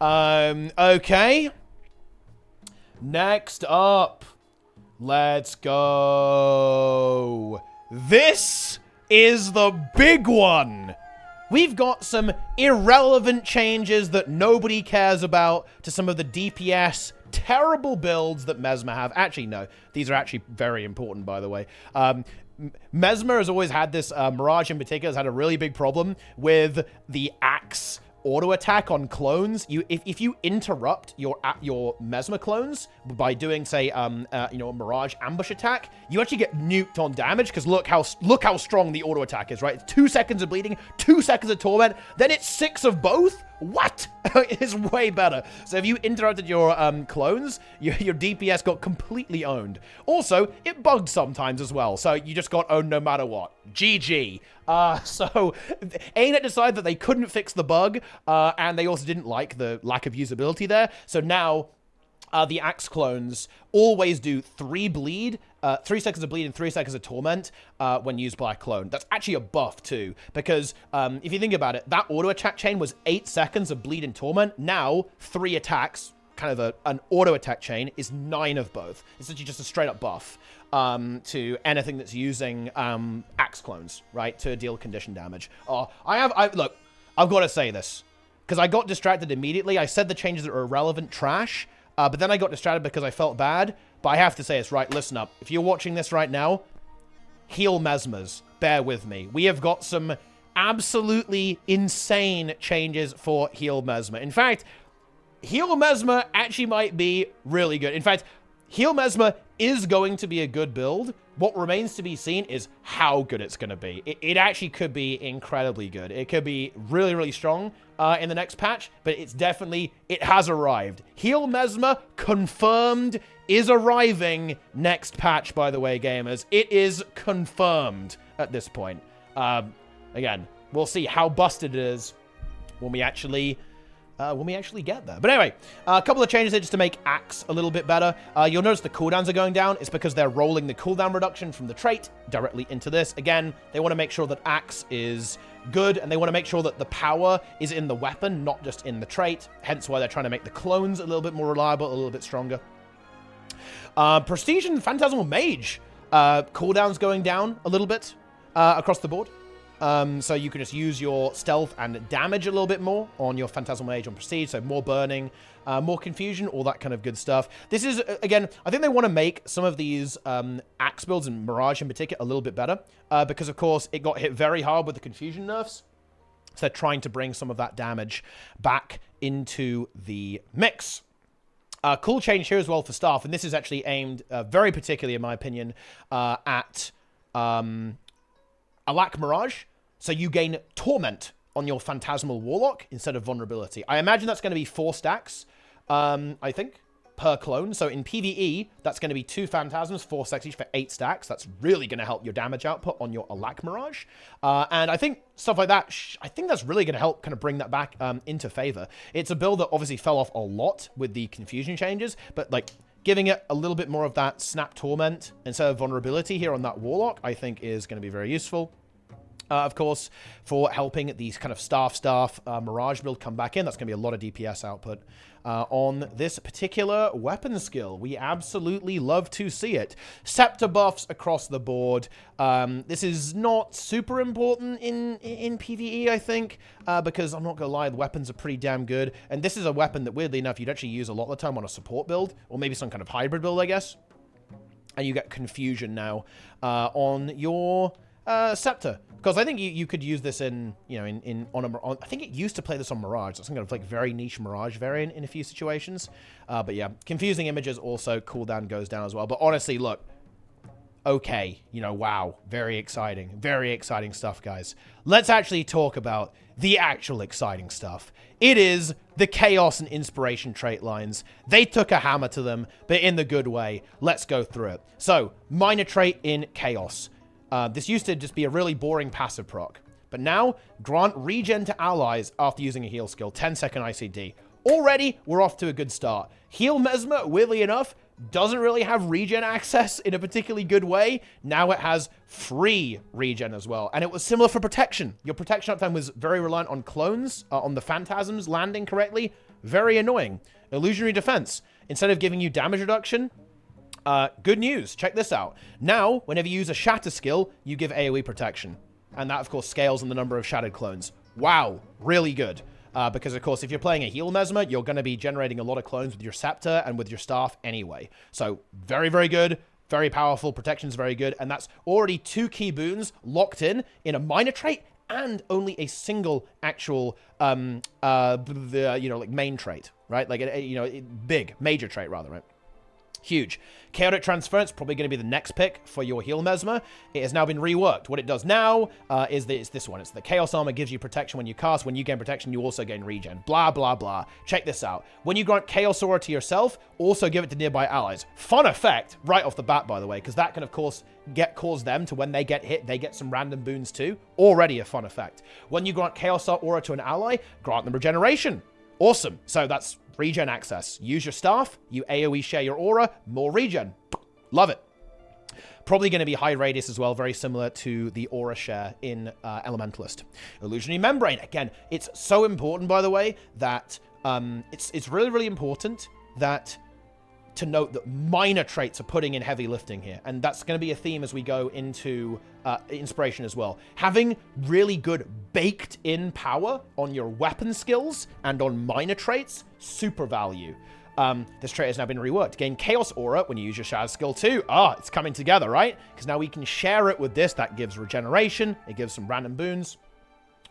Okay. Next up. Let's go. This is the big one. We've got some irrelevant changes that nobody cares about to some of the DPS terrible builds that Mesmer have. Actually, no. These are actually very important, by the way. Mesmer has always had this, Mirage in particular has had a really big problem with the axe auto attack on clones. If you interrupt your Mesmer clones by doing, say, you know, a Mirage ambush attack, you actually get nuked on damage, because look how strong the auto attack is, right? It's 2 seconds of bleeding, 2 seconds of torment, then it's 6 of both. What? It's way better. So if you interrupted your clones, your DPS got completely owned. Also, it bugged sometimes as well, so you just got owned no matter what. GG. So ArenaNet decided that they couldn't fix the bug, and they also didn't like the lack of usability there. So now the axe clones always do 3 bleed, 3 seconds of bleed and 3 seconds of torment when used by a clone. That's actually a buff too, because if you think about it, that auto attack chain was 8 seconds of bleed and torment. Now 3 attacks, kind of an auto attack chain, is 9 of both. It's actually just a straight up buff to anything that's using axe clones, right, to deal condition damage. Look, I've got to say this, because I got distracted immediately. I said the changes that are irrelevant trash, but then I got distracted because I felt bad. But I have to say this, right, listen up. If you're watching this right now, heal Mesmers. Bear with me. We have got some absolutely insane changes for heal Mesmer. In fact, heal Mesmer actually might be really good. In fact, heal Mesmer is going to be a good build. What remains to be seen is how good it's going to be. It actually could be incredibly good. It could be really, really strong in the next patch, but it's definitely, it has arrived. Heal Mesmer, confirmed, is arriving next patch, by the way, gamers. It is confirmed at this point. Again, we'll see how busted it is when we actually get there. But anyway, a couple of changes here just to make Axe a little bit better. You'll notice the cooldowns are going down. It's because they're rolling the cooldown reduction from the trait directly into this. Again, they want to make sure that Axe is good, and they want to make sure that the power is in the weapon, not just in the trait. Hence why they're trying to make the clones a little bit more reliable, a little bit stronger. Prestige and Phantasmal Mage. Cooldowns going down a little bit across the board. So you can just use your stealth and damage a little bit more on your Phantasmal Mage on Prestige, so more burning, more confusion, all that kind of good stuff. This is, again, I think they want to make some of these Axe builds, and Mirage in particular, a little bit better, because, of course, it got hit very hard with the confusion nerfs, so they're trying to bring some of that damage back into the mix. Cool change here as well for staff, and this is actually aimed very particularly, in my opinion, at Alak Mirage. So you gain Torment on your Phantasmal Warlock instead of Vulnerability. I imagine that's going to be 4 stacks, I think, per clone. So in PvE, that's going to be 2 Phantasms, 4 stacks each for 8 stacks. That's really going to help your damage output on your Alak Mirage. And I think stuff like that, I think that's really going to help kind of bring that back into favor. It's a build that obviously fell off a lot with the confusion changes, but like giving it a little bit more of that Snap Torment instead of Vulnerability here on that Warlock, I think is going to be very useful. Of course, for helping these kind of staff Mirage build come back in. That's going to be a lot of DPS output on this particular weapon skill. We absolutely love to see it. Scepter buffs across the board. This is not super important in PvE, I think, because I'm not going to lie, the weapons are pretty damn good. And this is a weapon that, weirdly enough, you'd actually use a lot of the time on a support build, or maybe some kind of hybrid build, I guess. And you get confusion now on your Scepter, because I think you could use this in, you know, I think it used to play this on Mirage. That's some kind of like very niche Mirage variant in a few situations. But yeah, confusing images also, cooldown goes down as well. But honestly, look, okay, you know, wow, very exciting stuff, guys. Let's actually talk about the actual exciting stuff. It is the Chaos and Inspiration trait lines. They took a hammer to them, but in the good way. Let's go through it. So, minor trait in Chaos. This used to just be a really boring passive proc, but now grant regen to allies after using a heal skill, 10-second ICD. Already, we're off to a good start. Heal Mesmer, weirdly enough, doesn't really have regen access in a particularly good way. Now it has free regen as well, and it was similar for protection. Your protection uptime was very reliant on clones, on the Phantasms landing correctly. Very annoying. Illusionary defense. Instead of giving you damage reduction, good news. Check this out. Now, whenever you use a shatter skill, you give AoE protection. And that, of course, scales on the number of shattered clones. Wow. Really good. Because, of course, if you're playing a heal Mesmer, you're going to be generating a lot of clones with your scepter and with your staff anyway. So, very, very good. Very powerful. Protection's very good. And that's already 2 key boons locked in a minor trait and only a single actual, you know, like main trait, right? Like, you know, big, major trait rather, right? Huge. Chaotic Transference, probably going to be the next pick for your heal Mesmer. It has now been reworked. What it does now is this one. It's the Chaos Armor gives you protection when you cast. When you gain protection, you also gain regen. Blah, blah, blah. Check this out. When you grant Chaos Aura to yourself, also give it to nearby allies. Fun effect right off the bat, by the way, because that can, of course, cause them to, when they get hit, they get some random boons too. Already a fun effect. When you grant Chaos Aura to an ally, grant them regeneration. Awesome. So that's regen access. Use your staff, you AoE share your aura, more regen. Love it. Probably going to be high radius as well, very similar to the aura share in Elementalist. Illusionary Membrane. Again, it's so important, by the way, that it's really, really important that to note that minor traits are putting in heavy lifting here. And that's going to be a theme as we go into Inspiration as well. Having really good baked-in power on your weapon skills and on minor traits, super value. This trait has now been reworked. Gain Chaos Aura when you use your Shadow skill too. It's coming together, right? Because now we can share it with this. That gives regeneration. It gives some random boons.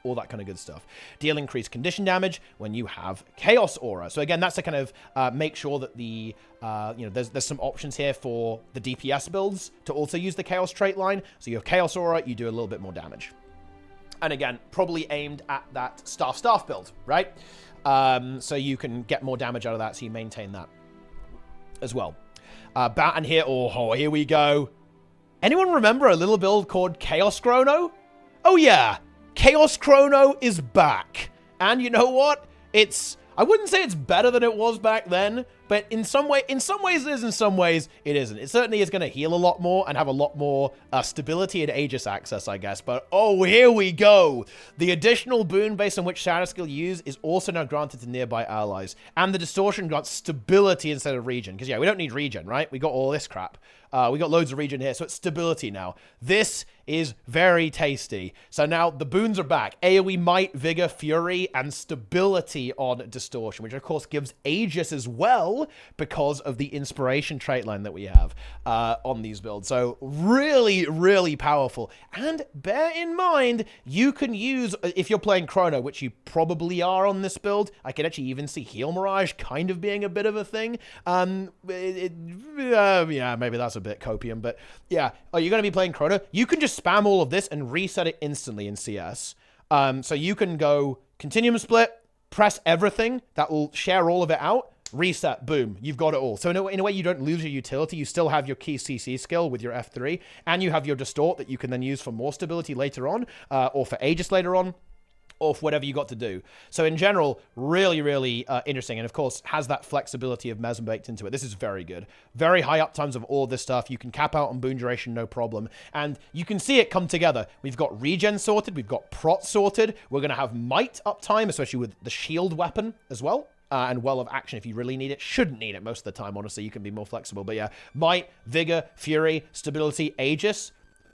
All that kind of good stuff. Deal increased condition damage when you have Chaos Aura. So again, that's to kind of make sure that the, you know, there's some options here for the DPS builds to also use the Chaos trait line. So you have Chaos Aura, you do a little bit more damage. And again, probably aimed at that staff build, right? So you can get more damage out of that, so you maintain that as well. And here, here we go. Anyone remember a little build called Chaos CHRONO? Oh yeah! Chaos CHRONO is back. And you know what? I wouldn't say it's better than it was back then, but in some ways it is, in some ways it isn't. It certainly is going to heal a lot more and have a lot more stability and Aegis access, I guess. But here we go. The additional boon based on which shadow skill you use is also now granted to nearby allies. And the distortion grants stability instead of regen. Because yeah, we don't need regen, right? We got all this crap. We got loads of regen here, so it's stability now. This is very tasty. So now the boons are back. AoE Might, Vigor, Fury, and Stability on Distortion, which of course gives Aegis as well because of the Inspiration trait line that we have on these builds. So really, really powerful. And bear in mind, you can use, if you're playing CHRONO, which you probably are on this build, I can actually even see Heal Mirage kind of being a bit of a thing. Yeah, maybe that's a bit copium, but yeah, you're going to be playing CHRONO. You can just spam all of this and reset it instantly in CS. So you can go Continuum Split, press everything, that will share all of it out, reset, boom, you've got it all. So in a way, you don't lose your utility. You still have your key CC skill with your F3, and you have your Distort that you can then use for more stability later on, or for Aegis later on, or for whatever you got to do. So in general, really, really interesting. And of course, has that flexibility of Mesmer baked into it. This is very good. Very high uptimes of all this stuff. You can cap out on boon duration, no problem. And you can see it come together. We've got regen sorted. We've got prot sorted. We're going to have might uptime, especially with the shield weapon as well. And well of action if you really need it. Shouldn't need it most of the time, honestly. You can be more flexible. But yeah, might, vigor, fury, stability, Aegis.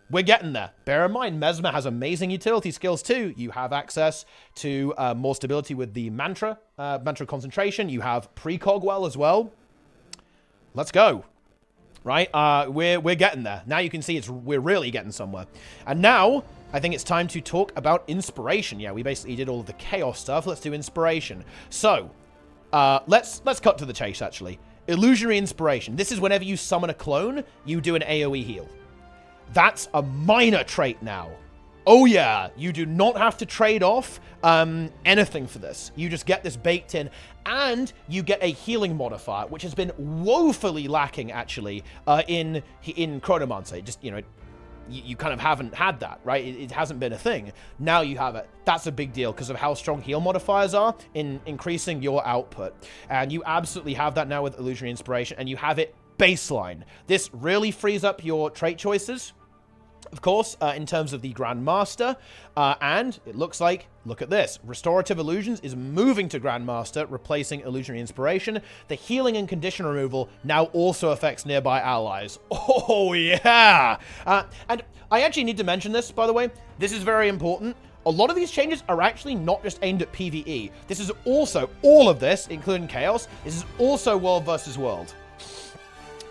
We're getting there. Bear in mind, Mesmer has amazing utility skills too. You have access to more stability with the mantra concentration. You have precog well as well. Let's go. Right? We're getting there. Now you can see we're really getting somewhere. And now I think it's time to talk about inspiration. Yeah, we basically did all of the chaos stuff. Let's do inspiration. So let's cut to the chase actually. Illusionary inspiration. This is whenever you summon a clone, you do an AoE heal. That's a minor trait now. Oh yeah, you do not have to trade off anything for this. You just get this baked in, and you get a healing modifier, which has been woefully lacking actually in Necromancer. Just, you know, you kind of haven't had that, right? It hasn't been a thing. Now you have it. That's a big deal because of how strong heal modifiers are in increasing your output. And you absolutely have that now with Illusionary Inspiration, and you have it baseline. This really frees up your trait choices. Of course, in terms of the Grandmaster, and it looks like, look at this, Restorative Illusions is moving to Grandmaster, replacing Illusionary Inspiration. The healing and condition removal now also affects nearby allies. Oh, yeah! And I actually need to mention this, by the way. This is very important. A lot of these changes are actually not just aimed at PvE. This is also, all of this, including Chaos, this is also World versus World.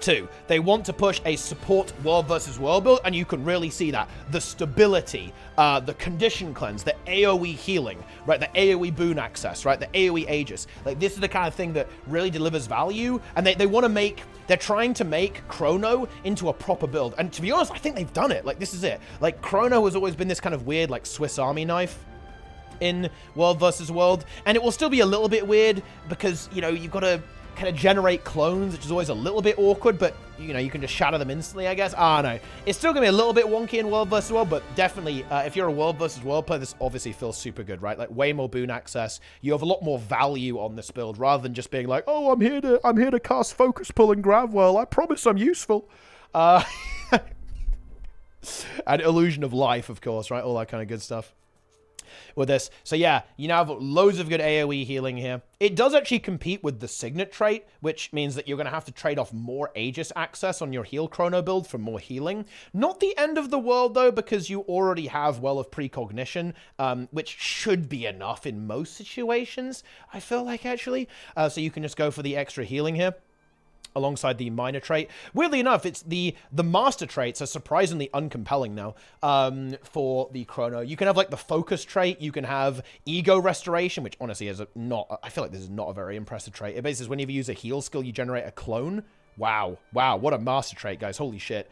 2. They want to push a support world versus world build, and you can really see that. The stability, the condition cleanse, the AoE healing, right? The AoE boon access, right? The AoE Aegis. Like, this is the kind of thing that really delivers value, and they want to make, they're trying to make CHRONO into a proper build. And to be honest, I think they've done it. Like, this is it. Like, CHRONO has always been this kind of weird, like, Swiss Army knife in World versus World, and it will still be a little bit weird because, you know, you've got to kind of generate clones, which is always a little bit awkward, but, you know, you can just shatter them instantly, I guess. I don't know. It's still going to be a little bit wonky in World vs. World, but definitely, if you're a World vs. World player, this obviously feels super good, right? Like, way more boon access. You have a lot more value on this build, rather than just being like, oh, I'm here to cast Focus Pull and Gravwell. I promise I'm useful. And Illusion of Life, of course, right? All that kind of good stuff with this. So yeah, you now have loads of good AoE healing here. It does actually compete with the Signet trait, which means that you're going to have to trade off more Aegis access on your heal chrono build for more healing. Not the end of the world, though, because you already have Well of Precognition, which should be enough in most situations, I feel like, actually. So you can just go for the extra healing here alongside the minor trait. Weirdly enough, it's the master traits are surprisingly uncompelling now for the chrono. You can have like the focus trait, you can have ego restoration, which honestly is not, I feel like this is not a very impressive trait. It basically says whenever you use a heal skill, you generate a clone. Wow, what a master trait, guys. Holy shit.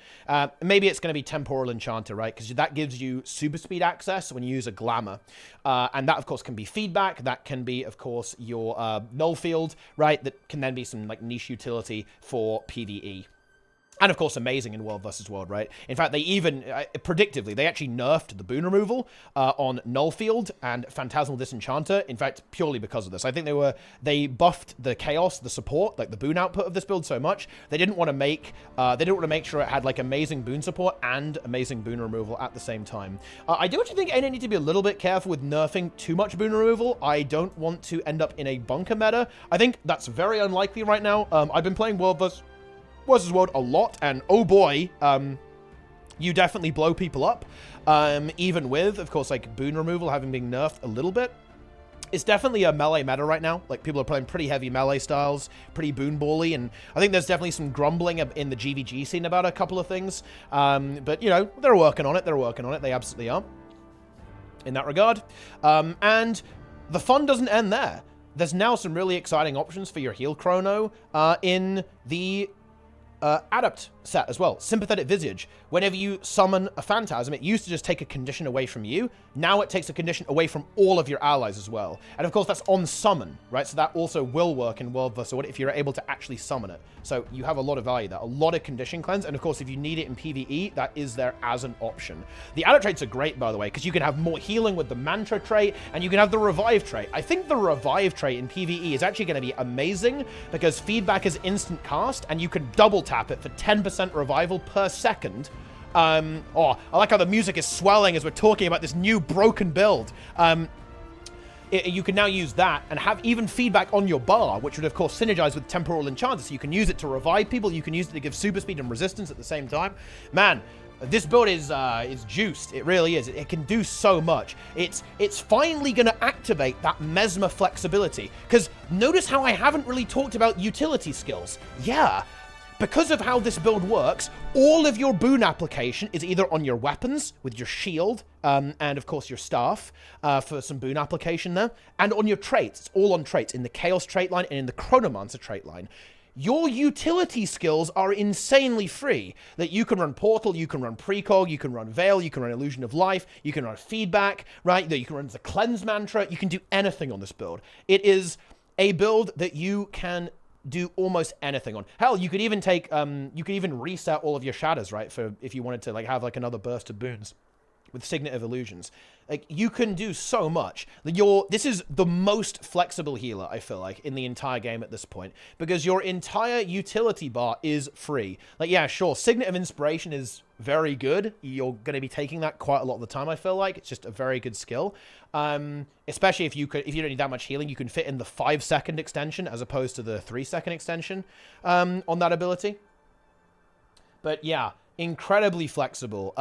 Maybe it's going to be Temporal Enchanter, right? Because that gives you super speed access when you use a Glamour. And that, of course, can be feedback. That can be, of course, your null field, right? That can then be some like niche utility for PvE. And, of course, amazing in World vs. World, right? In fact, they even, predictively, they actually nerfed the boon removal on Nullfield and Phantasmal Disenchanter. In fact, purely because of this. I think they buffed the Chaos, the support, like the boon output of this build so much, they didn't want to make sure it had, like, amazing boon support and amazing boon removal at the same time. I do actually think ArenaNet need to be a little bit careful with nerfing too much boon removal. I don't want to end up in a bunker meta. I think that's very unlikely right now. I've been playing World vs. World a lot, and oh boy, you definitely blow people up, even with, of course, like, boon removal having been nerfed a little bit. It's definitely a melee meta right now. Like, people are playing pretty heavy melee styles, pretty boon bally, and I think there's definitely some grumbling in the GVG scene about a couple of things, but, you know, they're working on it, they absolutely are, in that regard, and the fun doesn't end there. There's now some really exciting options for your heal chrono in the Adept set as well. Sympathetic Visage. Whenever you summon a Phantasm, it used to just take a condition away from you. Now it takes a condition away from all of your allies as well. And of course, that's on summon, right? So that also will work in World vs. World if you're able to actually summon it. So you have a lot of value there, a lot of condition cleanse. And of course, if you need it in PvE, that is there as an option. The Adept traits are great, by the way, because you can have more healing with the Mantra trait, and you can have the Revive trait. I think the Revive trait in PvE is actually going to be amazing because feedback is instant cast, and you can double tap it for 10% revival per second. Oh, I like how the music is swelling as we're talking about this new broken build. You can now use that and have even feedback on your bar, which would, of course, synergize with Temporal Enchanter. So you can use it to revive people. You can use it to give super speed and resistance at the same time. Man, this build is juiced. It really is. It can do so much. It's finally going to activate that Mesmer flexibility. Because notice how I haven't really talked about utility skills. Yeah. Because of how this build works, all of your boon application is either on your weapons with your shield and, of course, your staff for some boon application there, and on your traits. It's all on traits in the Chaos trait line and in the Chronomancer trait line. Your utility skills are insanely free. That you can run Portal, you can run Precog, you can run Veil, you can run Illusion of Life, you can run Feedback, right? That you can run the Cleanse Mantra. You can do anything on this build. It is a build that you can do almost anything on. Hell, you could even take, you could even reset all of your shatters, right? For if you wanted to, like, have, like, another burst of boons. with Signet of Illusions. Like, you can do so much. This is the most flexible healer, I feel like, in the entire game at this point, because your entire utility bar is free. Like, yeah, sure, Signet of Inspiration is very good. You're going to be taking that quite a lot of the time, I feel like. It's just a very good skill. Especially if you don't need that much healing, you can fit in the 5-second extension as opposed to the 3-second extension on that ability. But yeah, incredibly flexible.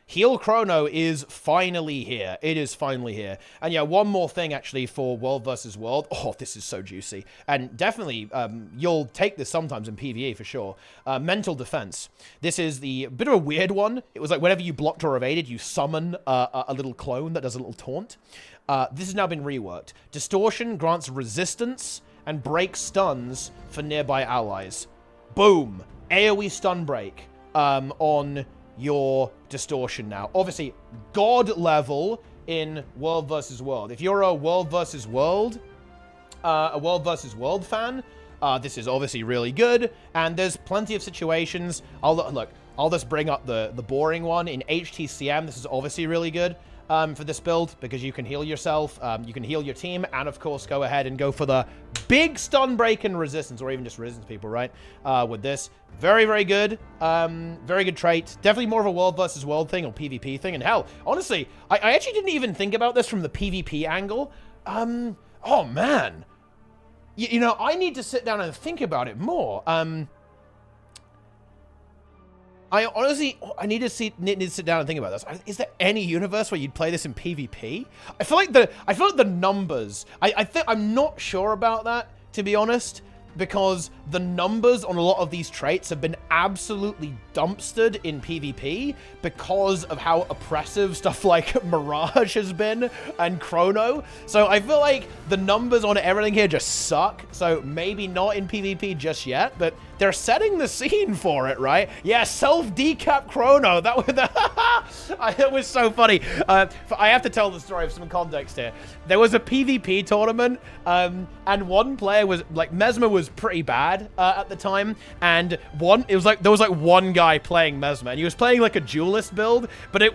Heal Chrono is finally here. It is finally here. And yeah, one more thing actually for World versus World. Oh, this is so juicy. And definitely, you'll take this sometimes in PvE for sure. Mental Defense. This is the bit of a weird one. It was like whenever you blocked or evaded, you summon a little clone that does a little taunt. This has now been reworked. Distortion grants resistance and breaks stuns for nearby allies. Boom. AoE stun break. On your Distortion now. Obviously, God level in World versus World. If you're a World versus World fan, this is obviously really good. And there's plenty of situations. I'll just bring up the boring one. In HTCM, this is obviously really good for this build because you can heal yourself, you can heal your team, and of course go ahead and go for the big stun break and resistance, or even just resistance people, right? With this. Very, very good. Very good trait. Definitely more of a World versus World thing or PvP thing. And hell, honestly, I actually didn't even think about this from the PvP angle. Oh man. You know, I need to sit down and think about it more. I honestly, I need to sit down and think about this. Is there any universe where you'd play this in PvP? I feel like the numbers. I'm not sure about that, to be honest, because the numbers on a lot of these traits have been absolutely dumpstered in PvP because of how oppressive stuff like Mirage has been and Chrono. So I feel like the numbers on everything here just suck. So maybe not in PvP just yet, but they're setting the scene for it, right? Yeah, self-decap Chrono. That was it was so funny. I have to tell the story of some context here. There was a PvP tournament, and one player was like, Mesmer was pretty bad at the time, and there was like one guy playing Mesmer, and he was playing like a duelist build, but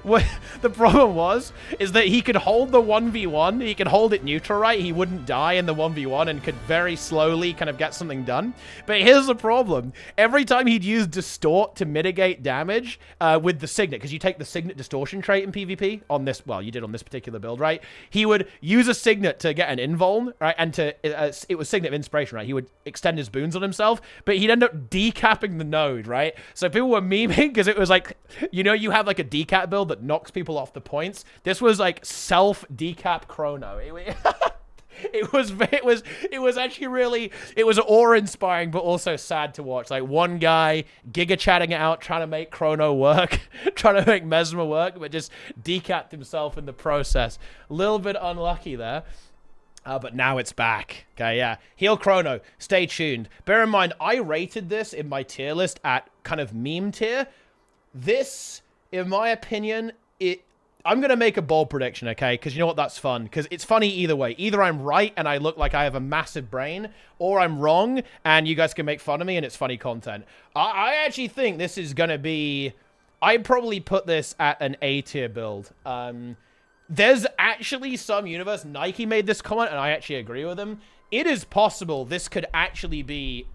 what the problem is that he could hold the 1v1, he could hold it neutral, right? He wouldn't die in the 1v1 and could very slowly kind of get something done. But here's the problem. Every time he'd use Distort to mitigate damage with the Signet, because you take the Signet Distortion trait in PvP on this, well, you did on this particular build, right? He would use a Signet to get an invuln, right? And it was Signet of Inspiration, right? He would extend his boons on himself, but he'd end up decapping the node, right? So people were memeing because it was like, you know, you have like a decap build that knocks people off the points. This was like self-decap Chrono. It was actually really, it was awe-inspiring, but also sad to watch. Like one guy giga chatting it out, trying to make Chrono work, trying to make Mesmer work, but just decapped himself in the process. A little bit unlucky there. But now it's back. Okay, yeah. Heal Chrono. Stay tuned. Bear in mind, I rated this in my tier list at kind of meme tier. This, in my opinion, I'm going to make a bold prediction, okay? Because you know what? That's fun. Because it's funny either way. Either I'm right and I look like I have a massive brain, or I'm wrong and you guys can make fun of me and it's funny content. I actually think this is going to be... I'd probably put this at an A tier build. There's actually some universe, Nike made this comment, and I actually agree with him. It is possible this could actually be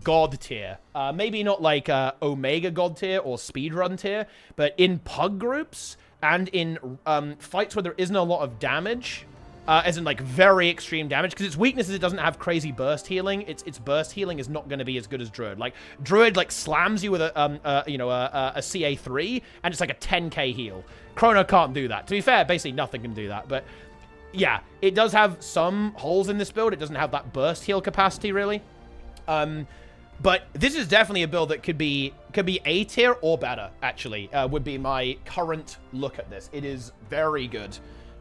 God tier. Maybe not like Omega God tier or Speedrun tier, but in pug groups and in fights where there isn't a lot of damage, as in like very extreme damage, because its weakness is it doesn't have crazy burst healing. Its burst healing is not going to be as good as Druid. Like Druid like slams you with a CA3 and it's like a 10k heal. Chrono can't do that. To be fair, basically nothing can do that. But yeah, it does have some holes in this build. It doesn't have that burst heal capacity really. But this is definitely a build that could be A tier or better. Actually, would be my current look at this. It is very good.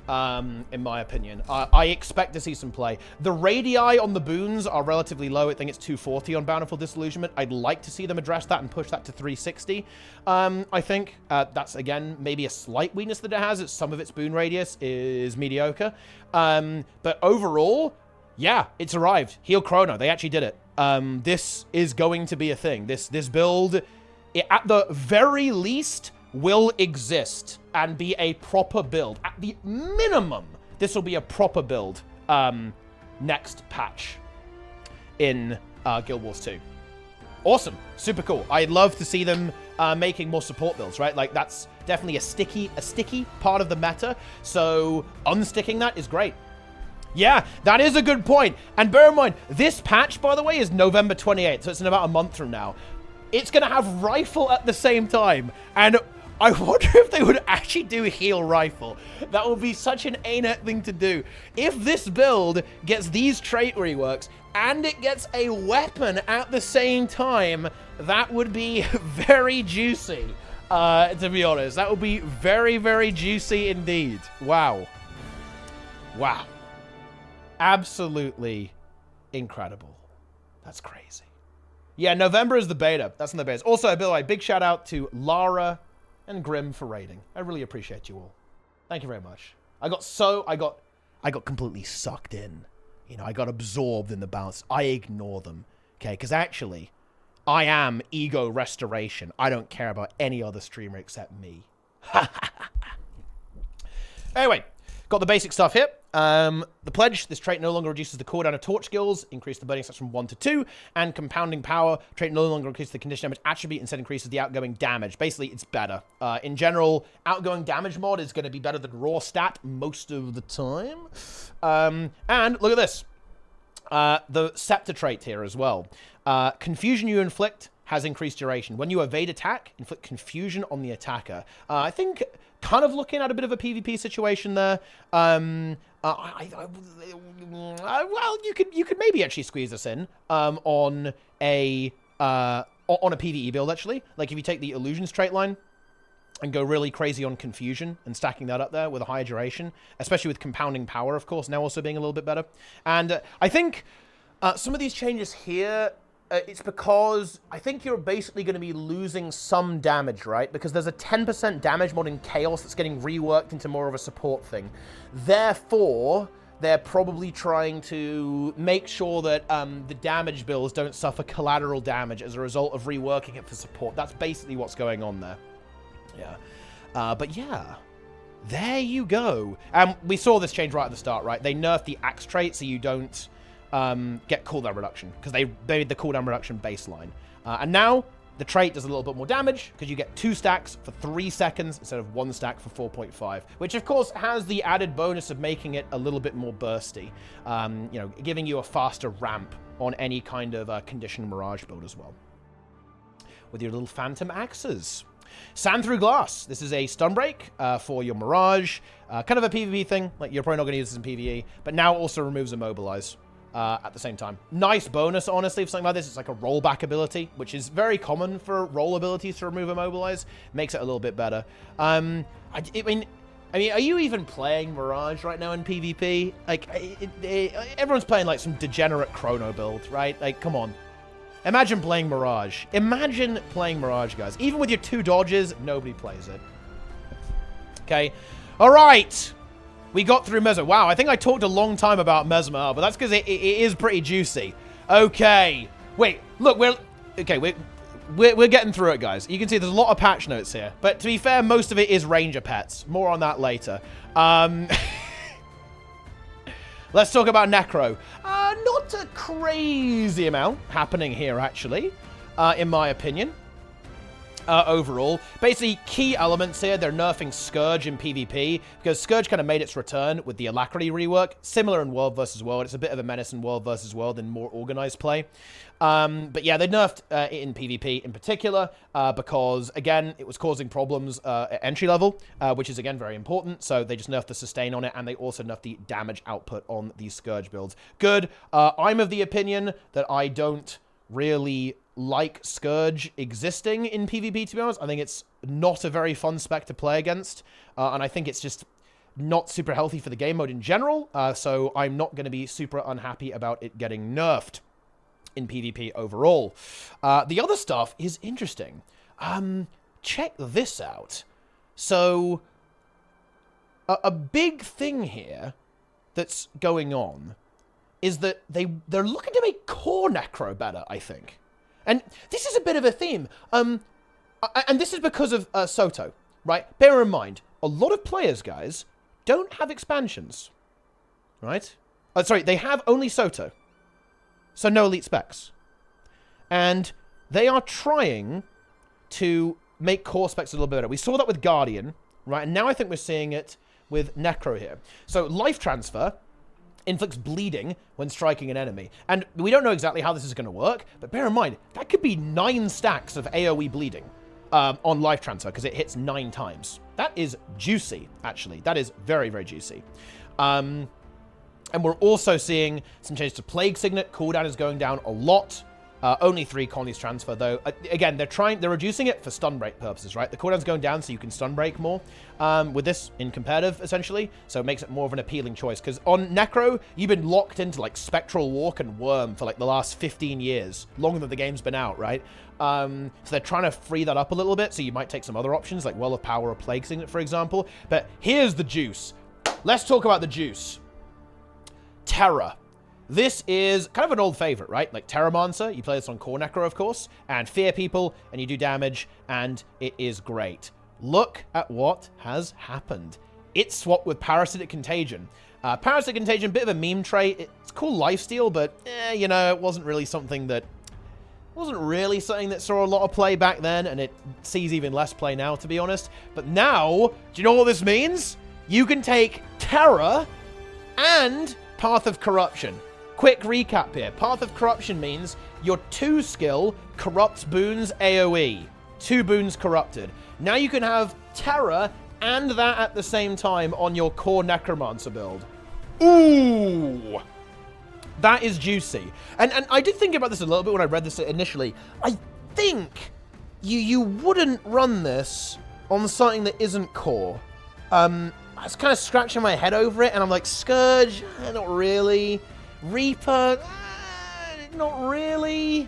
In my opinion. I expect to see some play. The radii on the boons are relatively low. I think it's 240 on Bountiful Disillusionment. I'd like to see them address that and push that to 360. I think that's, again, maybe a slight weakness that it has. It's some of its boon radius is mediocre. But overall, yeah, it's arrived. Heal Chrono. They actually did it. This is going to be a thing. This build, at the very least, will exist and be a proper build. At the minimum, this will be a proper build next patch in Guild Wars 2. Awesome. Super cool. I'd love to see them making more support builds, right? Like, that's definitely a sticky part of the meta, so unsticking that is great. Yeah, that is a good point. And bear in mind, this patch, by the way, is November 28th, so it's in about a month from now. It's going to have Rifle at the same time, and I wonder if they would actually do heal Rifle. That would be such an ArenaNet thing to do. If this build gets these trait reworks, and it gets a weapon at the same time, that would be very juicy, to be honest. That would be very, very juicy indeed. Wow. Wow. Absolutely incredible. That's crazy. Yeah, November is the beta. That's in the beta. Also, by the way, big shout out to Lara and Grim for raiding. I really appreciate you all. Thank you very much. I got completely sucked in. You know, I got absorbed in the bounce. I ignore them, okay? Because actually, I am ego restoration. I don't care about any other streamer except me. Anyway, got the basic stuff here. The Pledge, this trait no longer reduces the cooldown of torch skills, increase the burning stats from 1 to 2, and Compounding Power, trait no longer increases the condition damage attribute, instead increases the outgoing damage. Basically, it's better. In general, outgoing damage mod is going to be better than raw stat most of the time. And look at this. The Scepter trait here as well. Confusion you inflict has increased duration. When you evade attack, inflict confusion on the attacker. I think kind of looking at a bit of a PvP situation there. Well, you could maybe actually squeeze this in on a PvE build, actually. Like if you take the Illusions trait line and go really crazy on Confusion and stacking that up there with a higher duration, especially with Compounding Power, of course, now also being a little bit better. And I think some of these changes here, it's because I think you're basically going to be losing some damage, right? Because there's a 10% damage mod in Chaos that's getting reworked into more of a support thing. Therefore, they're probably trying to make sure that the damage builds don't suffer collateral damage as a result of reworking it for support. That's basically what's going on there. Yeah. But yeah, there you go. We saw this change right at the start, right? They nerfed the axe trait so you don't get cooldown reduction, because they made the cooldown reduction baseline. And now the trait does a little bit more damage because you get 2 stacks for 3 seconds instead of 1 stack for 4.5, which of course has the added bonus of making it a little bit more bursty, you know, giving you a faster ramp on any kind of conditioned Mirage build as well. With your little Phantom Axes. Sand Through Glass. This is a stun break for your Mirage. Kind of a PvP thing. Like, you're probably not going to use this in PvE, but now also removes Immobilize at the same time. Nice bonus, honestly, for something like this. It's like a rollback ability, which is very common for roll abilities to remove Immobilize. Makes it a little bit better. I mean, are you even playing Mirage right now in PvP? Like, everyone's playing like some degenerate chrono build, right? Like, come on. Imagine playing Mirage. Imagine playing Mirage, guys. Even with your 2 dodges, nobody plays it. Okay. All right. We got through Mesmer. Wow, I think I talked a long time about Mesmer, but that's because it is pretty juicy. Okay. Wait, look, we're getting through it, guys. You can see there's a lot of patch notes here. But to be fair, most of it is Ranger pets. More on that later. Let's talk about Necro. Not a crazy amount happening here, actually, in my opinion. Overall. Basically, key elements here, they're nerfing Scourge in PvP, because Scourge kind of made its return with the Alacrity rework. Similar in World vs. World. It's a bit of a menace in World vs. World than more organized play. But yeah, they nerfed it in PvP in particular, because, again, it was causing problems at entry level, which is, again, very important. So they just nerfed the sustain on it, and they also nerfed the damage output on these Scourge builds. Good. I'm of the opinion that I don't really like Scourge existing in PvP, to be honest. I think it's not a very fun spec to play against, and I think it's just not super healthy for the game mode in general, so I'm not going to be super unhappy about it getting nerfed in PvP overall. The other stuff is interesting. Check this out. So, a big thing here that's going on is that they're looking to make core Necro better, I think. And this is a bit of a theme. And this is because of Soto. right? Bear in mind, a lot of players, guys, don't have expansions, right? Sorry, they have only Soto, so no elite specs. And they are trying to make core specs a little bit better. We saw that with Guardian, right? And now I think we're seeing it with Necro here. So life transfer inflicts bleeding when striking an enemy. And we don't know exactly how this is going to work, but bear in mind, that could be 9 stacks of AoE bleeding on life transfer, because it hits 9 times. That is juicy, actually. That is very, very juicy. And we're also seeing some changes to Plague Signet. Cooldown is going down a lot. Only 3 colonies transfer, though. Again, they're reducing it for stun break purposes, right? The cooldown's going down so you can stun break more with this in competitive, essentially. So it makes it more of an appealing choice. Because on Necro, you've been locked into, like, Spectral Walk and Worm for, like, the last 15 years. Longer than the game's been out, right? So they're trying to free that up a little bit. So you might take some other options, like Well of Power or Plague Signet, for example. But here's the juice. Let's talk about the juice. Terror. This is kind of an old favorite, right? Like Necromancer, you play this on Core Necro, of course, and fear people, and you do damage, and it is great. Look at what has happened. It's swapped with Parasitic Contagion. Parasitic Contagion, bit of a meme trait. It's cool lifesteal, but, you know, it wasn't really something that saw a lot of play back then, and it sees even less play now, to be honest. But now, do you know what this means? You can take Terror and Path of Corruption. Quick recap here. Path of Corruption means your 2 skill corrupts boons AoE. 2 boons corrupted. Now you can have Terror and that at the same time on your core Necromancer build. Ooh! That is juicy. And I did think about this a little bit when I read this initially. I think you wouldn't run this on something that isn't core. I was kind of scratching my head over it, and I'm like, Scourge? Not really. Reaper? Not really.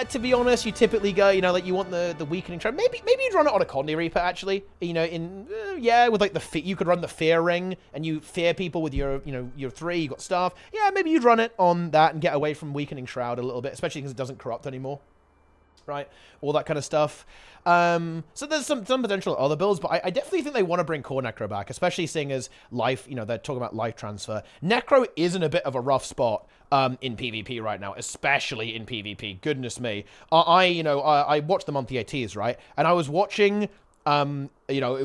To be honest, you typically go, you know, like you want the weakening trap. Maybe you'd run it on a Condi Reaper, actually. You know, yeah, with like you could run the Fear Ring, and you fear people with your, you know, your 3, you got Staff. Yeah, maybe you'd run it on that and get away from Weakening Shroud a little bit, especially because it doesn't corrupt anymore. Right? All that kind of stuff. So there's some potential other builds, but I definitely think they want to bring Core Necro back, especially seeing as life, you know, they're talking about life transfer. Necro is in a bit of a rough spot in PvP right now, especially in PvP. Goodness me. I watched them on the ATs, right? And I was watching, you know,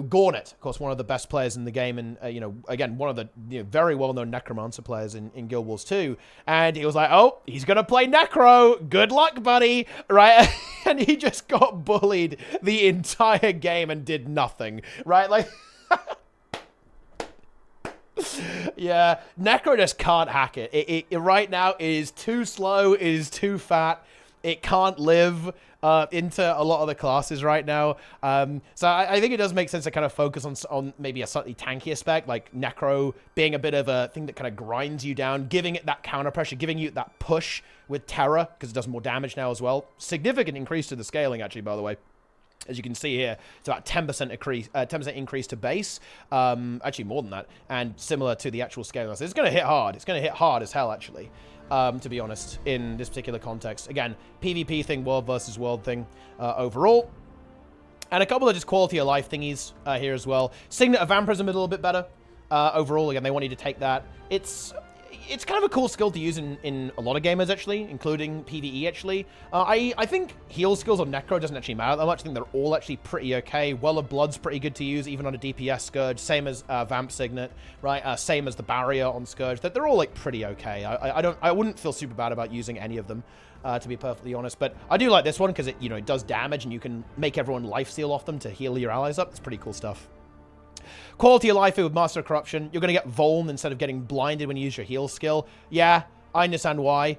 Gornet, of course, one of the best players in the game, and, you know, again, one of the very well-known Necromancer players in Guild Wars 2, and he was like, oh, he's going to play Necro, good luck, buddy, right? And he just got bullied the entire game and did nothing, right? Like, yeah, Necro just can't hack it. It right now is too slow, it is too fat, it can't live into a lot of the classes right now. So I think it does make sense to kind of focus on maybe a slightly tankier spec, like Necro being a bit of a thing that kind of grinds you down, giving it that counter pressure, giving you that push with Terror, because it does more damage now as well. Significant increase to the scaling, actually, by the way. As you can see here, it's about 10% increase to base. Actually, more than that, and similar to the actual scaling. So it's going to hit hard. It's going to hit hard as hell, actually. To be honest, in this particular context. Again, PvP thing, world versus world thing overall. And a couple of just quality of life thingies here as well. Signet of Vampirism a little bit better. Overall, again, they want you to take that. It's kind of a cool skill to use in a lot of gamers, actually, including PvE, actually. I think heal skills on Necro doesn't actually matter that much. I think they're all actually pretty okay. Well of Blood's pretty good to use, even on a DPS Scourge. Same as Vamp Signet, right? Same as the Barrier on Scourge. They're all, like, pretty okay. I wouldn't feel super bad about using any of them, to be perfectly honest. But I do like this one, because it, you know, it does damage, and you can make everyone lifesteal off them to heal your allies up. It's pretty cool stuff. Quality of life with Master of Corruption. You're going to get Vuln instead of getting blinded when you use your heal skill. Yeah, I understand why.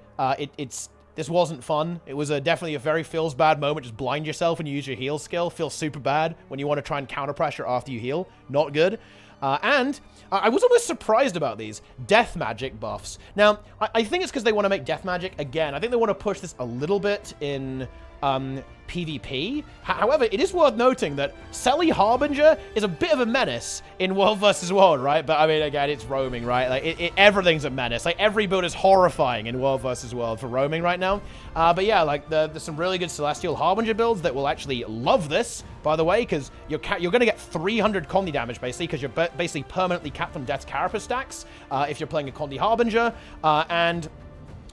This wasn't fun. It was definitely a very feels bad moment. Just blind yourself when you use your heal skill. Feels super bad when you want to try and counter pressure after you heal. Not good. And I was almost surprised about these death magic buffs. Now, I think it's because they want to make death magic again. I think they want to push this a little bit in PvP. However, it is worth noting that Selly Harbinger is a bit of a menace in World vs. World, right? But I mean, again, it's roaming, right? Like, everything's a menace. Like, every build is horrifying in World vs. World for roaming right now. But yeah, like, there's some really good Celestial Harbinger builds that will actually love this, by the way, because you're going to get 300 Condi damage, basically, because you're basically permanently capped on Death's Carapace stacks if you're playing a Condi Harbinger, and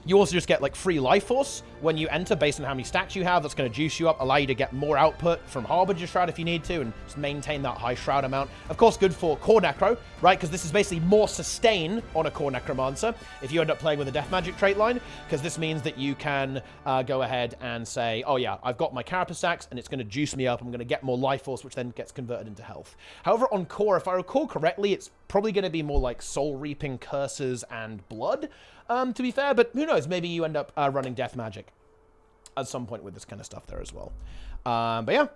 you also just get, like, free life force when you enter based on how many stacks you have. That's going to juice you up, allow you to get more output from Harbinger Shroud if you need to, and just maintain that high Shroud amount. Of course, good for Core Necro, right? Because this is basically more sustain on a Core Necromancer if you end up playing with a Death Magic trait line, because this means that you can go ahead and say, oh yeah, I've got my Carapace stacks, and it's going to juice me up. I'm going to get more life force, which then gets converted into health. However, on Core, if I recall correctly, it's probably going to be more like Soul Reaping, Curses, and Blood, to be fair, but who knows? Maybe you end up running Death Magic at some point with this kind of stuff there as well. But yeah,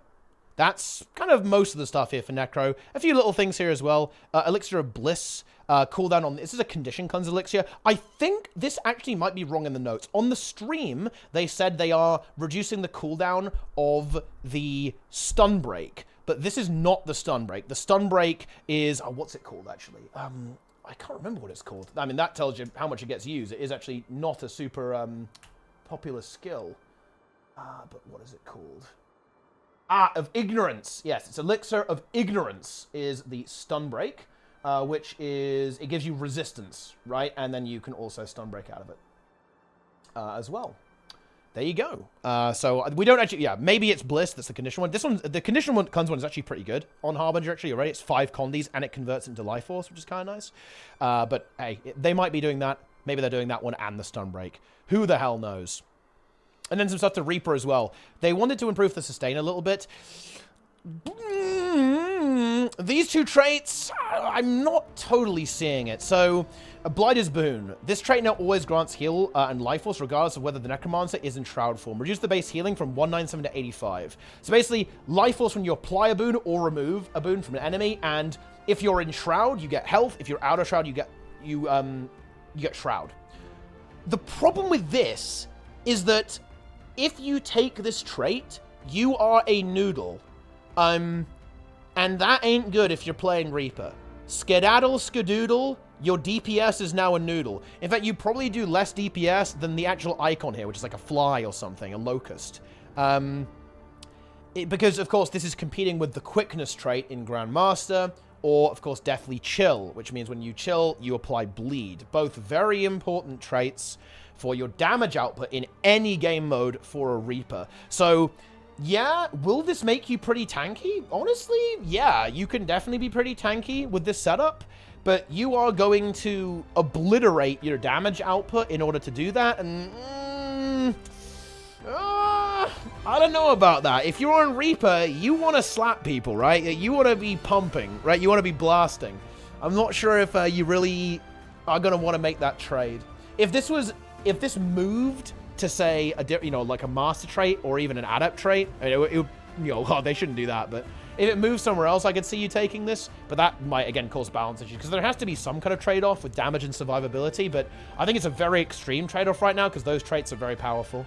that's kind of most of the stuff here for Necro. A few little things here as well. Elixir of Bliss, cooldown on... This is a condition cleanse elixir. I think this actually might be wrong in the notes. On the stream, they said they are reducing the cooldown of the stun break, but this is not the stun break. The stun break is... Oh, what's it called, actually? I can't remember what it's called. I mean, that tells you how much it gets used. It is actually not a super popular skill. But what is it called? Of Ignorance. Yes, it's Elixir of Ignorance is the stun break, which is... It gives you resistance, right? And then you can also stun break out of it as well. There you go. So we don't actually... Yeah, maybe it's Bliss. That's the condition one. This one, the condition one, cleanse one is actually pretty good on Harbinger, actually, already. It's 5 Condis, and it converts into Life Force, which is kind of nice. But, hey, they might be doing that. Maybe they're doing that one and the stun break. Who the hell knows? And then some stuff to Reaper as well. They wanted to improve the sustain a little bit. These two traits, I'm not totally seeing it. So, Blighter's Boon. This trait now always grants heal and life force regardless of whether the Necromancer is in Shroud form. Reduce the base healing from 197 to 85. So basically, life force when you apply a boon or remove a boon from an enemy, and if you're in Shroud, you get health. If you're out of Shroud, you get Shroud. The problem with this is that if you take this trait, you are a noodle. And that ain't good if you're playing Reaper. Skedaddle, skedoodle, your DPS is now a noodle. In fact, you probably do less DPS than the actual icon here, which is like a fly or something, a locust. Because, of course, this is competing with the quickness trait in Grandmaster, or, of course, Deathly Chill, which means when you chill, you apply bleed. Both very important traits for your damage output in any game mode for a Reaper. So, yeah, will this make you pretty tanky? Honestly, yeah, you can definitely be pretty tanky with this setup, but you are going to obliterate your damage output in order to do that, and I don't know about that. If you're on Reaper, you want to slap people, right? You want to be pumping, right? You want to be blasting. I'm not sure if you really are going to want to make that trade. If this moved to say like a master trait or even an adept trait, well, they shouldn't do that, but if it moves somewhere else, I could see you taking this, but that might again cause balance issues because there has to be some kind of trade-off with damage and survivability, but I think it's a very extreme trade-off right now because those traits are very powerful.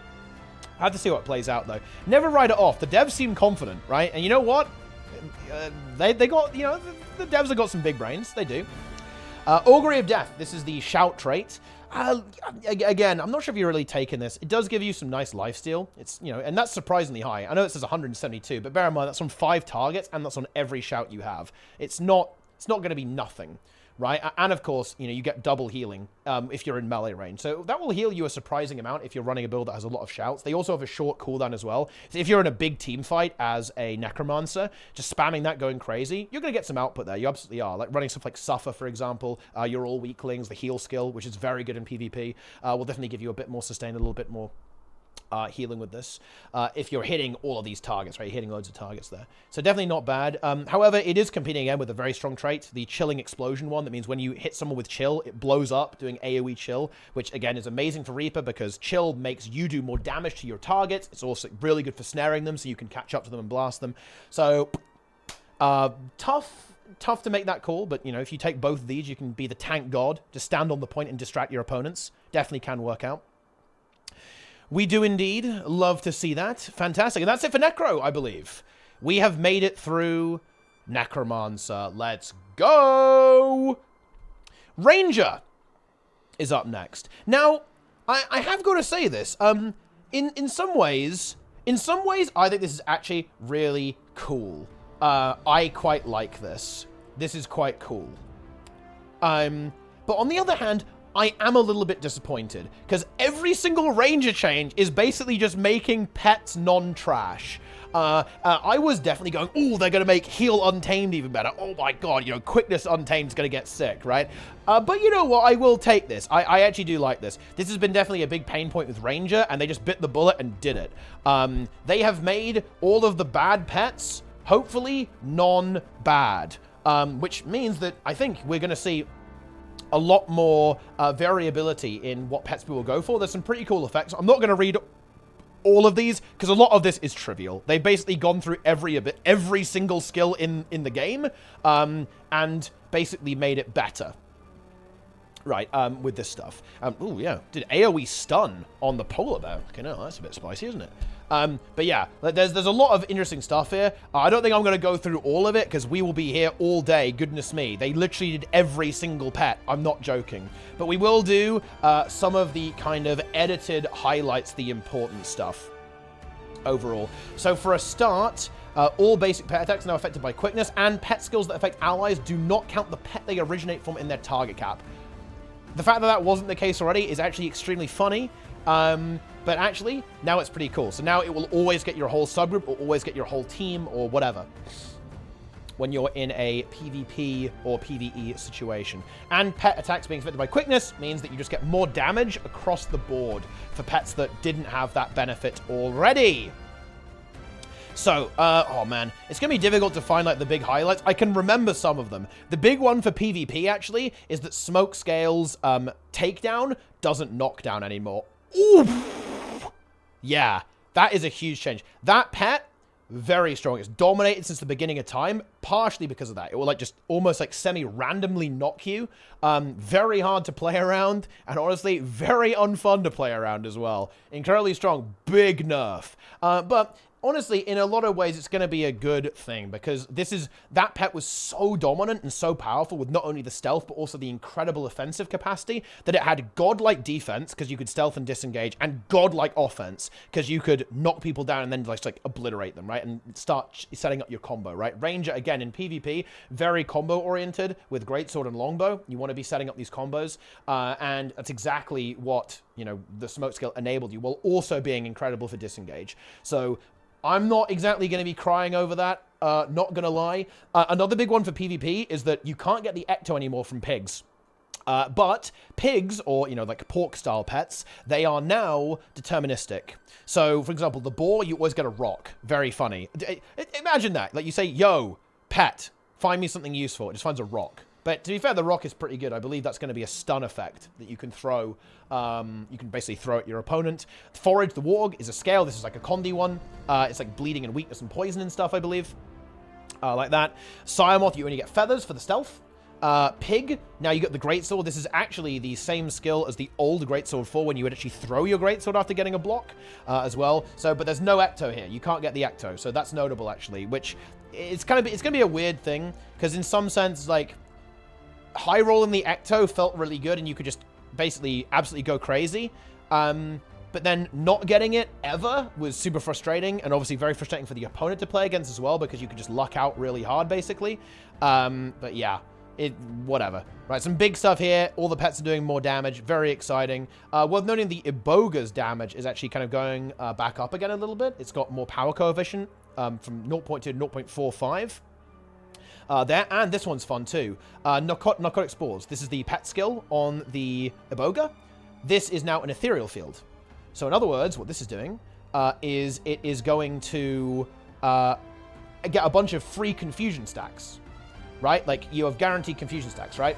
I have to see what plays out though. Never write it off. The devs seem confident, right? And you know what? They got, the devs have got some big brains. They do. Augury of Death. This is the shout trait. Again, I'm not sure if you're really taking this. It does give you some nice lifesteal. It's, and that's surprisingly high. I know it says 172, but bear in mind that's on 5 targets and that's on every shout you have. It's not going to be nothing, right? And of course, you get double healing if you're in melee range. So that will heal you a surprising amount if you're running a build that has a lot of shouts. They also have a short cooldown as well. So if you're in a big team fight as a Necromancer, just spamming that going crazy, you're going to get some output there. You absolutely are. Like running stuff like Suffer, for example, you're all weaklings, the heal skill, which is very good in PvP, will definitely give you a bit more sustain, a little bit more healing with this. If you're hitting all of these targets, right? You're hitting loads of targets there. So definitely not bad. However, it is competing again with a very strong trait, the Chilling Explosion one. That means when you hit someone with Chill, it blows up doing AoE Chill, which again is amazing for Reaper because Chill makes you do more damage to your targets. It's also really good for snaring them so you can catch up to them and blast them. So, tough to make that call, but if you take both of these, you can be the tank god, just stand on the point and distract your opponents. Definitely can work out. We do indeed love to see that. Fantastic. And that's it for Necro, I believe. We have made it through Necromancer. Let's go! Ranger is up next. Now, I have got to say this. In some ways, I think this is actually really cool. I quite like this. This is quite cool. But on the other hand, I am a little bit disappointed, because every single Ranger change is basically just making pets non-trash. I was definitely going, oh, they're going to make Heal Untamed even better. Oh my god, you know, Quickness Untamed is going to get sick, right? But you know what? I will take this. I actually do like this. This has been definitely a big pain point with Ranger, and they just bit the bullet and did it. They have made all of the bad pets, hopefully, non-bad. Which means that I think we're going to see a lot more variability in what pets people go for. There's some pretty cool effects. I'm not going to read all of these, because a lot of this is trivial. They've basically gone through every single skill in the game, and basically made it better. Right, with this stuff. Oh, yeah. Did AoE stun on the polar bear? Okay, no, that's a bit spicy, isn't it? But yeah, there's a lot of interesting stuff here. I don't think I'm going to go through all of it, because we will be here all day. Goodness me. They literally did every single pet. I'm not joking. But we will do some of the kind of edited highlights, the important stuff overall. So for a start, all basic pet attacks are now affected by quickness, and pet skills that affect allies do not count the pet they originate from in their target cap. The fact that that wasn't the case already is actually extremely funny. But actually, now it's pretty cool. So now it will always get your whole subgroup, or always get your whole team, or whatever, when you're in a PvP or PvE situation. And pet attacks being affected by quickness means that you just get more damage across the board for pets that didn't have that benefit already. So, oh man, it's going to be difficult to find, like, the big highlights. I can remember some of them. The big one for PvP, actually, is that Smoke Scale's takedown doesn't knock down anymore. Ooh! Yeah, that is a huge change. That pet, very strong. It's dominated since the beginning of time, partially because of that. It will, like, just almost, like, semi-randomly knock you. Very hard to play around, and honestly, very unfun to play around as well. Incredibly strong, big nerf. But honestly, in a lot of ways, it's going to be a good thing, because that pet was so dominant and so powerful with not only the stealth, but also the incredible offensive capacity, that it had godlike defense, because you could stealth and disengage, and godlike offense, because you could knock people down and then just, like, obliterate them, right? And start setting up your combo, right? Ranger, again, in PvP, very combo-oriented with Greatsword and Longbow. You want to be setting up these combos, and that's exactly what, you know, the Smoke Scale enabled you, while also being incredible for disengage. So I'm not exactly going to be crying over that, not going to lie. Another big one for PvP is that you can't get the Ecto anymore from pigs. But pigs, or, you know, like pork-style pets, they are now deterministic. So, for example, the boar, you always get a rock. Very funny. Imagine that. Like, you say, yo, pet, find me something useful. It just finds a rock. But to be fair, the rock is pretty good. I believe that's going to be a stun effect that you can throw. You can basically throw at your opponent. Forage, the warg, is a scale. This is like a Condi one. It's like bleeding and weakness and poison and stuff, I believe. Like that. Siamoth, you only get feathers for the stealth. Pig, now you got the Greatsword. This is actually the same skill as the old Greatsword 4 when you would actually throw your Greatsword after getting a block as well. So, but there's no Ecto here. You can't get the Ecto. So that's notable, actually, which it's going to be a weird thing, because in some sense, like, high roll in the Ecto felt really good, and you could just basically absolutely go crazy. But then not getting it ever was super frustrating, and obviously very frustrating for the opponent to play against as well, because you could just luck out really hard, basically. But yeah, whatever. Right, some big stuff here. All the pets are doing more damage. Very exciting. Worth noting, the Iboga's damage is actually kind of going back up again a little bit. It's got more power coefficient from 0.2 to 0.45. There, and this one's fun too. Narcotic Spores. This is the pet skill on the Iboga. This is now an ethereal field. So in other words, what this is doing is it is going to get a bunch of free confusion stacks, right? Like, you have guaranteed confusion stacks, right?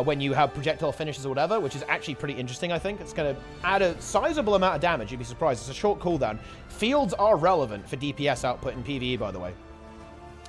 When you have projectile finishes or whatever, which is actually pretty interesting, I think. It's going to add a sizable amount of damage. You'd be surprised. It's a short cooldown. Fields are relevant for DPS output in PvE, by the way.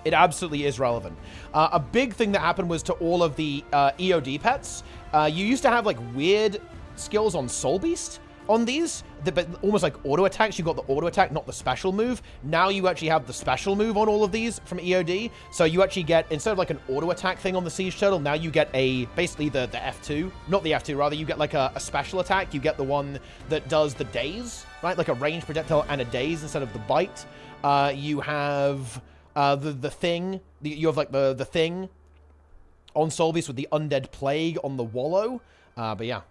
It absolutely is relevant. A big thing that happened was to all of the EOD pets. You used to have, like, weird skills on Soul Beast, on these, but almost like auto attacks. You got the auto attack, not the special move. Now you actually have the special move on all of these from EOD. So you actually get, instead of like an auto attack thing on the Siege Turtle, now you get basically the F2, not the F2, rather you get like a special attack. You get the one that does the daze, right? Like a ranged projectile and a daze instead of the bite. You have the thing, you have like the thing on Soul Beast with the Undead Plague on the Wallow. But yeah,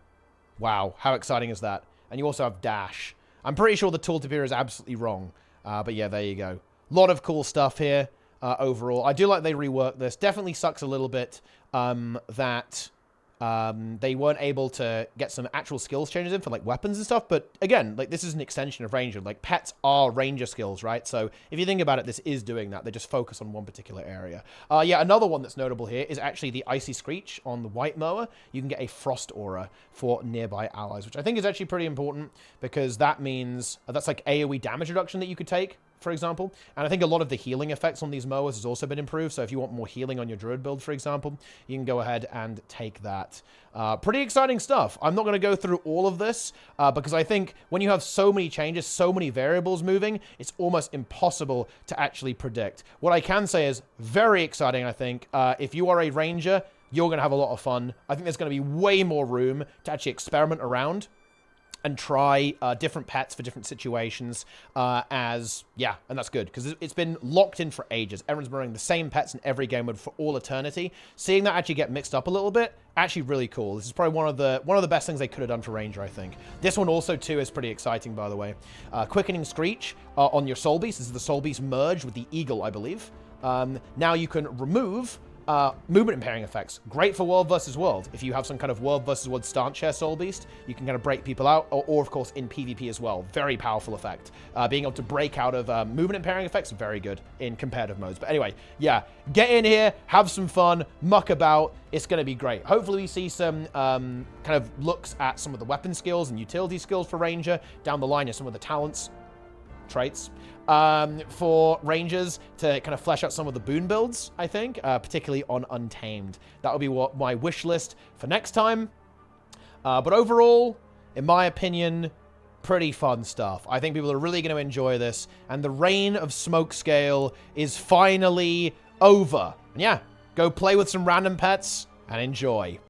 wow, how exciting is that? And you also have Dash. I'm pretty sure the tool tip here is absolutely wrong. But yeah, there you go. A lot of cool stuff here overall. I do like they reworked this. Definitely sucks a little bit that they weren't able to get some actual skills changes in for like weapons and stuff. But again, like this is an extension of Ranger. Like pets are Ranger skills, right? So if you think about it, this is doing that. They just focus on one particular area. Yeah, another one that's notable here is actually the Icy Screech on the White Mower. You can get a Frost Aura for nearby allies, which I think is actually pretty important because that means that's like AoE damage reduction that you could take, for example. And I think a lot of the healing effects on these mowers has also been improved. So if you want more healing on your druid build, for example, you can go ahead and take that. Pretty exciting stuff. I'm not going to go through all of this because I think when you have so many changes, so many variables moving, it's almost impossible to actually predict. What I can say is very exciting, I think. If you are a ranger, you're going to have a lot of fun. I think there's going to be way more room to actually experiment around and try different pets for different situations yeah, and that's good because it's been locked in for ages. Everyone's been running the same pets in every game mode for all eternity. Seeing that actually get mixed up a little bit, actually really cool. This is probably one of the best things they could have done for Ranger, I think. This one also too is pretty exciting, by the way. Quickening Screech on your Soul Beast. This is the Soul Beast merge with the Eagle, I believe. Now you can remove movement impairing effects. Great for World versus World. If you have some kind of World versus World stance share Soul Beast, you can kind of break people out, or of course in PvP as well. Very powerful effect. Being able to break out of movement impairing effects, very good in competitive modes. But anyway, yeah, get in here, have some fun, muck about. It's going to be great. Hopefully we see some kind of looks at some of the weapon skills and utility skills for Ranger down the line, and some of the talents, traits for Rangers to kind of flesh out some of the boon builds, I think, particularly on Untamed. That will be what my wish list for next time. But overall, in my opinion, pretty fun stuff. I think people are really going to enjoy this, and the reign of Smokescale is finally over. And yeah, go play with some random pets and enjoy.